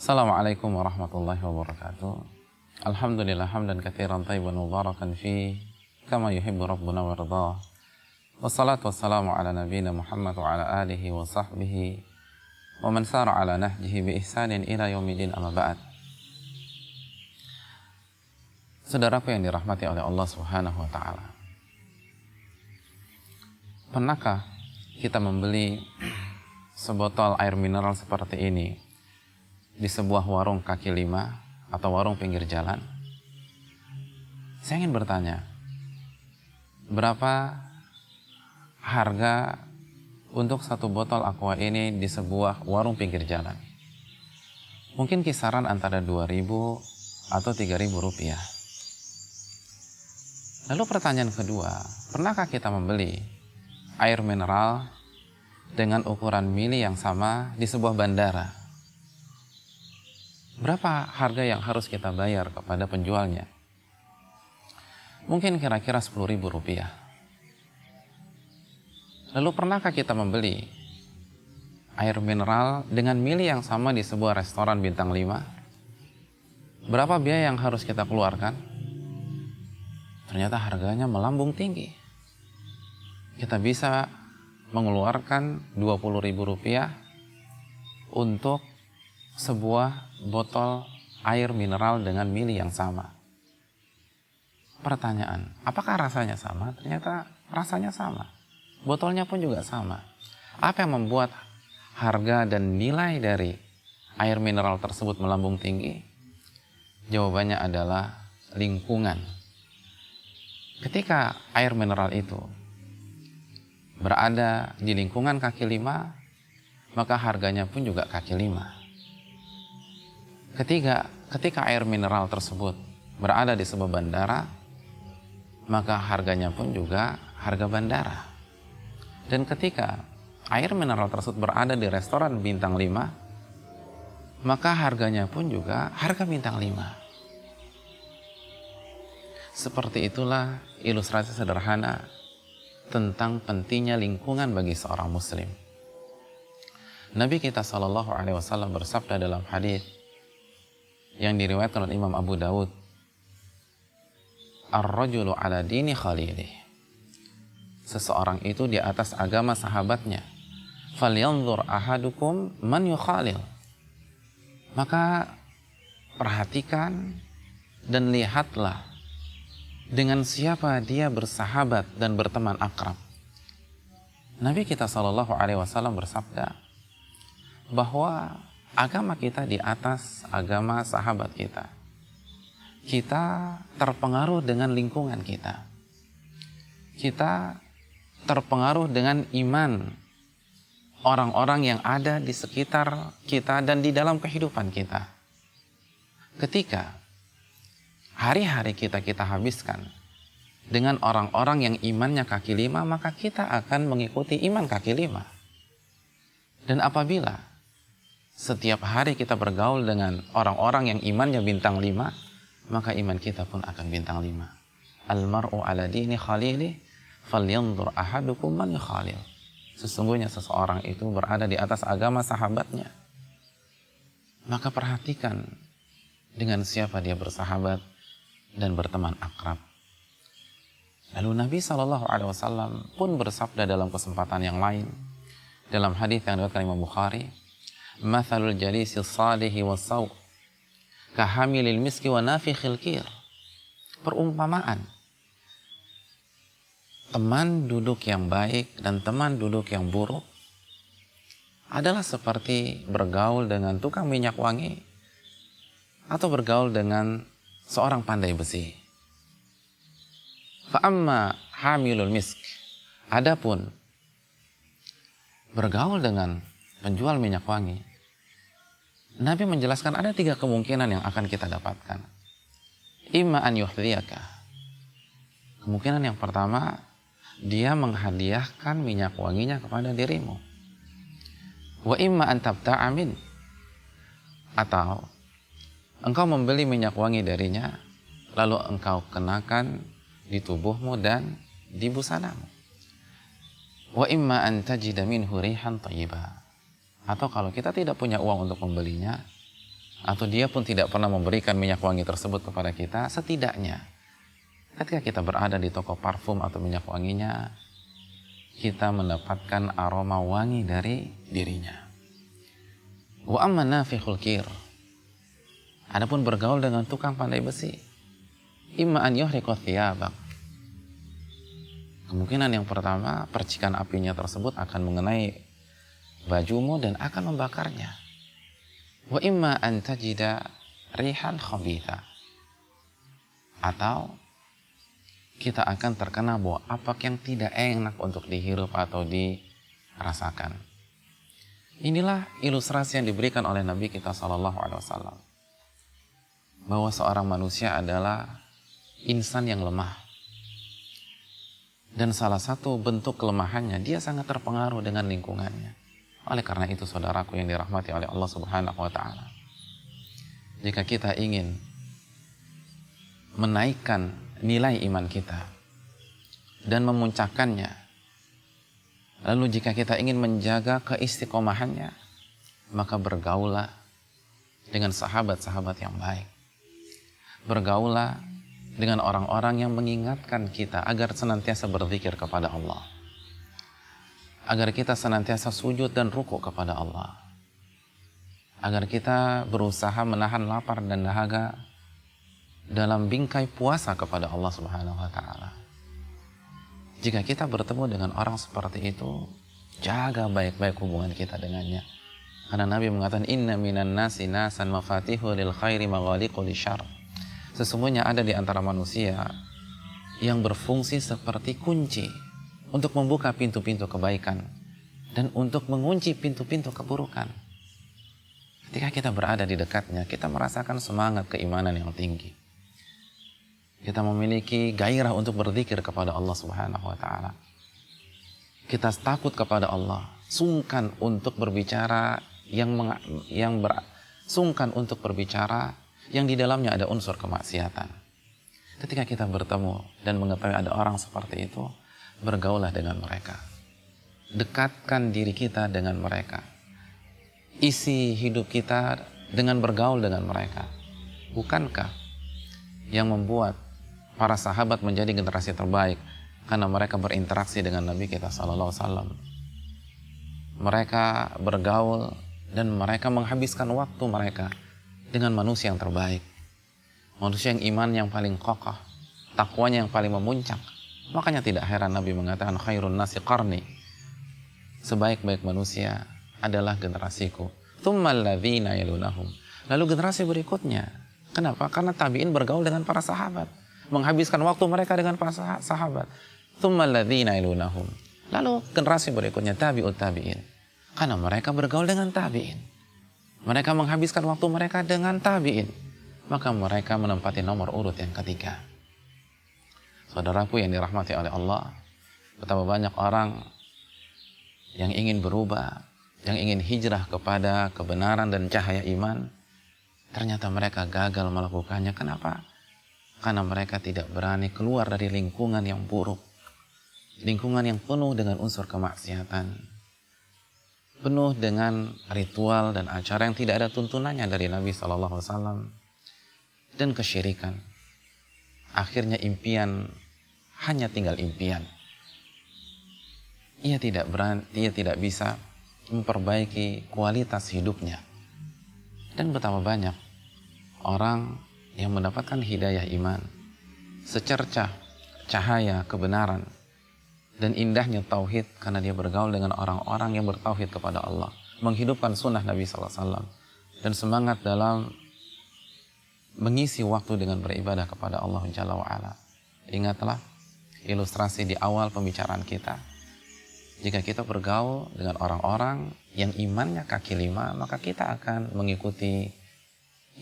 Assalamualaikum warahmatullahi wabarakatuh. Alhamdulillah hamdan katsiran thayyiban mubarakan fi kama yuhibbu rabbuna warda. Wassalatu wassalamu ala nabiyyina Muhammad wa ala alihi wa sahbihi wa man sara ala nahjihi bi ihsanin ila yaumil amma ba'd. Saudaraku yang dirahmati oleh Allah Subhanahu wa taala. Pernahkah kita membeli sebotol air mineral seperti ini di sebuah warung kaki lima atau warung pinggir jalan? Saya ingin bertanya, berapa harga untuk satu botol aqua ini di sebuah warung pinggir jalan? Mungkin kisaran antara 2.000 atau 3.000 rupiah. Lalu pertanyaan kedua, pernahkah kita membeli air mineral dengan ukuran mili yang sama di sebuah bandara? Berapa harga yang harus kita bayar kepada penjualnya? Mungkin kira-kira 10.000 rupiah. Lalu pernahkah kita membeli air mineral dengan mili yang sama di sebuah restoran bintang 5? Berapa biaya yang harus kita keluarkan? Ternyata harganya melambung tinggi. Kita bisa mengeluarkan 20.000 rupiah untuk sebuah botol air mineral dengan mili yang sama. Pertanyaan, apakah rasanya sama? Ternyata rasanya sama. Botolnya pun juga sama. Apa yang membuat harga dan nilai dari air mineral tersebut melambung tinggi? Jawabannya adalah lingkungan. Ketika air mineral itu berada di lingkungan kaki lima, maka harganya pun juga kaki lima. Ketika air mineral tersebut berada di sebuah bandara, maka harganya pun juga harga bandara. Dan ketika air mineral tersebut berada di restoran bintang 5, maka harganya pun juga harga bintang 5. Seperti itulah ilustrasi sederhana tentang pentingnya lingkungan bagi seorang muslim. Nabi kita SAW bersabda dalam hadis yang diriwayatkan oleh Imam Abu Dawud, ar-rajulu ala dini khalilih, seseorang itu di atas agama sahabatnya. Falyanzur ahadukum man yukhalil, maka perhatikan dan lihatlah dengan siapa dia bersahabat dan berteman akrab. Nabi kita SAW bersabda bahwa agama kita di atas agama sahabat kita. Kita terpengaruh dengan lingkungan kita. Kita terpengaruh dengan iman orang-orang yang ada di sekitar kita dan di dalam kehidupan kita. Ketika hari-hari kita habiskan dengan orang-orang yang imannya kaki lima, maka kita akan mengikuti iman kaki lima. Dan apabila setiap hari kita bergaul dengan orang-orang yang imannya bintang 5, maka iman kita pun akan bintang 5. Al-mar'u ala dini khalili falyanzur ahadukum man yukhalil. Sesungguhnya seseorang itu berada di atas agama sahabatnya. Maka perhatikan dengan siapa dia bersahabat dan berteman akrab. Lalu Nabi SAW pun bersabda dalam kesempatan yang lain, dalam hadis yang diriwayatkan Imam Bukhari, mathalul jalisi salihi wasaw kahamilil miski wa nafikhil kir. Perumpamaan teman duduk yang baik dan teman duduk yang buruk adalah seperti bergaul dengan tukang minyak wangi atau bergaul dengan seorang pandai besi. Fa amma hamilul misk, adapun bergaul dengan penjual minyak wangi, Nabi menjelaskan ada 3 kemungkinan yang akan kita dapatkan. Imma an yuhdiyaka. Kemungkinan yang pertama, dia menghadiahkan minyak wanginya kepada dirimu. Wa imma an tabta'a min. Atau engkau membeli minyak wangi darinya, lalu engkau kenakan di tubuhmu dan di busanamu. Wa imma an tajida minhu rihan thayyibah. Atau kalau kita tidak punya uang untuk membelinya, atau dia pun tidak pernah memberikan minyak wangi tersebut kepada kita, setidaknya ketika kita berada di toko parfum atau minyak wanginya, kita mendapatkan aroma wangi dari dirinya. Wa amma nafikhul kir, adapun bergaul dengan tukang pandai besi, imma an yuhriqa thiyabak, kemungkinan yang pertama, percikan apinya tersebut akan mengenai bajumu dan akan membakarnya. Wa imma an tajida rihan khabitha, atau kita akan terkena bau apak yang tidak enak untuk dihirup atau dirasakan. Inilah ilustrasi yang diberikan oleh Nabi kita SAW, bahwa seorang manusia adalah insan yang lemah. Dan salah satu bentuk kelemahannya, dia sangat terpengaruh dengan lingkungannya. Oleh karena itu, saudaraku yang dirahmati oleh Allah Subhanahu wa Ta'ala, jika kita ingin menaikkan nilai iman kita dan memuncakkannya, lalu jika kita ingin menjaga keistiqomahannya, maka bergaulah dengan sahabat-sahabat yang baik. Bergaulah dengan orang-orang yang mengingatkan kita agar senantiasa berzikir kepada Allah, agar kita senantiasa sujud dan rukuk kepada Allah, agar kita berusaha menahan lapar dan dahaga dalam bingkai puasa kepada Allah Subhanahu wa Ta'ala. Jika kita bertemu dengan orang seperti itu, jaga baik-baik hubungan kita dengannya. Karena Nabi mengatakan, inna minan nasi nasan mafatihu lil khairi maghaliqu lisyarr. Sesungguhnya ada di antara manusia yang berfungsi seperti kunci untuk membuka pintu-pintu kebaikan dan untuk mengunci pintu-pintu keburukan. Ketika kita berada di dekatnya, kita merasakan semangat keimanan yang tinggi. Kita memiliki gairah untuk berzikir kepada Allah Subhanahu wa Ta'ala. Kita takut kepada Allah, sungkan untuk berbicara sungkan untuk berbicara yang di dalamnya ada unsur kemaksiatan. Ketika kita bertemu dan mengetahui ada orang seperti itu, bergaulah dengan mereka. Dekatkan diri kita dengan mereka. Isi hidup kita dengan bergaul dengan mereka. Bukankah yang membuat para sahabat menjadi generasi terbaik karena mereka berinteraksi dengan Nabi kita sallallahu alaihi wasallam? Mereka bergaul dan mereka menghabiskan waktu mereka dengan manusia yang terbaik. Manusia yang iman yang paling kokoh, takwanya yang paling memuncak. Makanya tidak heran Nabi mengatakan khairun nasi qarni. Sebaik-baik manusia adalah generasiku. Tsummal ladzina yalunahum. Lalu generasi berikutnya. Kenapa? Karena tabi'in bergaul dengan para sahabat, menghabiskan waktu mereka dengan para sahabat. Tsummal ladzina yalunahum. Lalu generasi berikutnya tabi'ut tabi'in. Karena mereka bergaul dengan tabi'in. Mereka menghabiskan waktu mereka dengan tabi'in. Maka mereka menempati nomor urut yang ketiga. Saudaraku yang dirahmati oleh Allah, betapa banyak orang yang ingin berubah, yang ingin hijrah kepada kebenaran dan cahaya iman, ternyata mereka gagal melakukannya. Kenapa? Karena mereka tidak berani keluar dari lingkungan yang buruk, lingkungan yang penuh dengan unsur kemaksiatan, penuh dengan ritual dan acara yang tidak ada tuntunannya dari Nabi SAW, dan kesyirikan. Akhirnya impian hanya tinggal impian. Ia tidak bisa memperbaiki kualitas hidupnya. Dan betapa banyak orang yang mendapatkan hidayah iman, secercah cahaya kebenaran dan indahnya tauhid karena dia bergaul dengan orang-orang yang bertauhid kepada Allah, menghidupkan sunnah Nabi SAW, dan semangat dalam mengisi waktu dengan beribadah kepada Allah Jalla wa'ala. Ingatlah ilustrasi di awal pembicaraan kita. Jika kita bergaul dengan orang-orang yang imannya kaki lima, maka kita akan mengikuti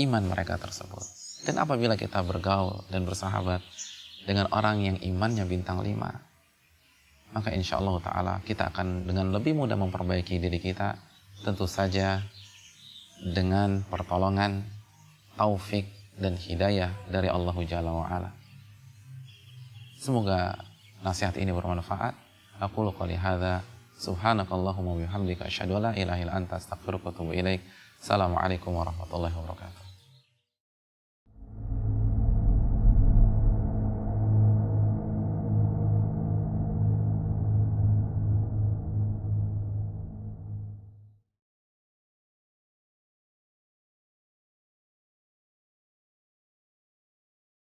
iman mereka tersebut. Dan apabila kita bergaul dan bersahabat dengan orang yang imannya bintang 5, maka insya Allah ta'ala kita akan dengan lebih mudah memperbaiki diri kita, tentu saja dengan pertolongan, taufik dan hidayah dari Allah Jalla wa'ala. Semoga nasihat ini bermanfaat. Aqulu qouli hadza subhanakallahumma wa bihamdika asyhadu an la ilaha illa anta astaghfiruka wa atubu ilaik. Assalamualaikum warahmatullahi wabarakatuh.